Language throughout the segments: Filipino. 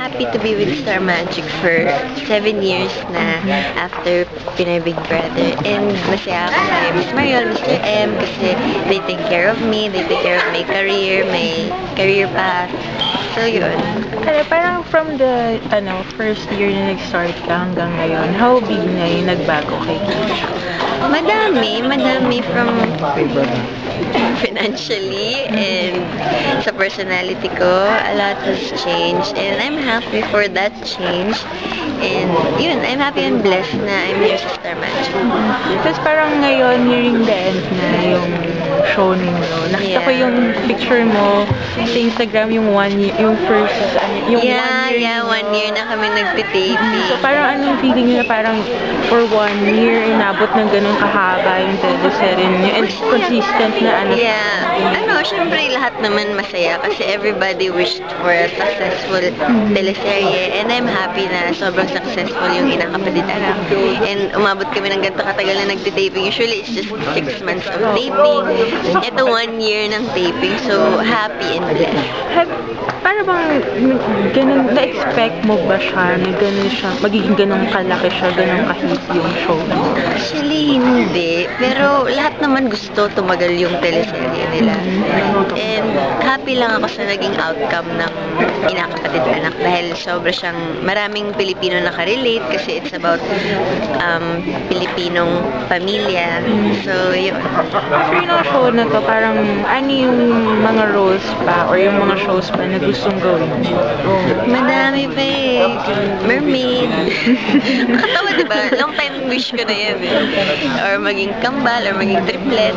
happy to be with Star Magic for 7 years na after Pinoy Big Brother. And masaya ako kay Miss Mariol, Mr. M, kasi they take care of me, they take care of my career path. So, yun. Kaya parang from the first year na nag-start ka hanggang ngayon, how big na yung nagbago kay Keisha? Madami from financially and sa personality ko, a lot has changed and I'm happy for that change. And yun, I'm happy and blessed na I'm here sa Star Magic. Tapos parang ngayon, nearing the end na yung show ninyo. Nakita ko yung picture mo sa Instagram, yung 1 year, yung first, yung 1 year. Yeah, 1 year na kami nagtitaping. So parang anong feeling nyo na parang for 1 year, inabot ng ganun kahaba yung teleserye ninyo and consistent na Yeah. Syempre lahat naman masaya kasi everybody wished for a successful teleserye and I'm happy na sobrang successful yung Inakapatid Anak. And umabot kami ng ganito katagal na nagtitaping. Usually it's just 6 months of taping. Ito 1 year ng taping. So happy and blessed. Para bang ganun, na-expect mo ba siya na ganun siya, magiging ganun kalaki siya, ganun kahit yung show mo? Actually, hindi. Pero lahat naman gusto tumagal yung teleserye nila. And happy lang ako sa naging outcome ng Inakapatid Anak dahil sobra siyang maraming Pilipino nakarelate kasi it's about Pilipinong pamilya. So, yun. After yung show na to, parang ano yung mga roles pa or yung mga shows pa na gustong gawin? Madami pa eh. Mermaid. Nakatawa, diba? Long time wish ko na yan eh. Or maging kambal, or maging triplet.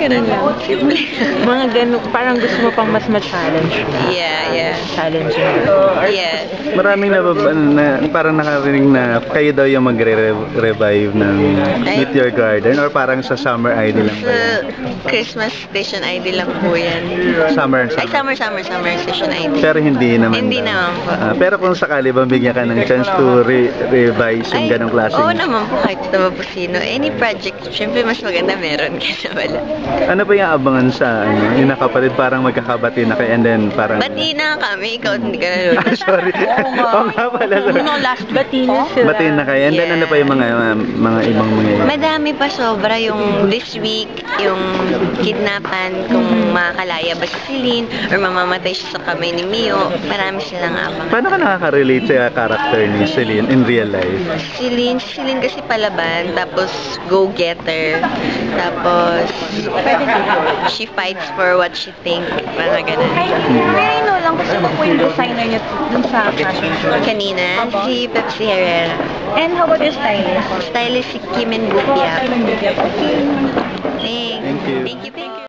Ganun lang. Simple. Mga ganun, parang gusto mo pang mas ma-challenge. Yeah. Challenging. Yeah. Maraming parang nakarinig na kayo daw yung magre-revive ng Meteor Garden or parang sa Summer ID lang ba yan? Sa Christmas Station ID lang po yan. Summer Station ID. Pero hindi naman. Hindi naman po. Pero kung sakali bang bigyan ka ng chance to revise yung ganong klaseng? Oo naman po, kahit naman po sino. Any project, syempre mas maganda meron kaysa wala. Ano pa yung abangan sa Inakapatid? Parang magkakabati na kayo and then parang... Bati na kami, ikaw hindi ka nanonood. Sorry. Oo nga pala. Last bati na sila. Bati na kayo. And then ano pa yung mga ibang mga... Madami pa sobra yung this week, yung kidnapan, kung makakalaya ba si Celine or mamamatay siya sa kamay ni Mio. Marami silang abangan. Paano ka nakaka-relate sa character ni Celine in real life? Celine kasi palaban, tapos go-getter, tapos she fights for what she think, parang ganun. Pero lang, gusto mo po yung designer niya dun sa fashion show? Kanina, si Pepsi Herrera. And how about your stylist? Stylist si Kim and Gupia. Thank you. Thank you. Thank you.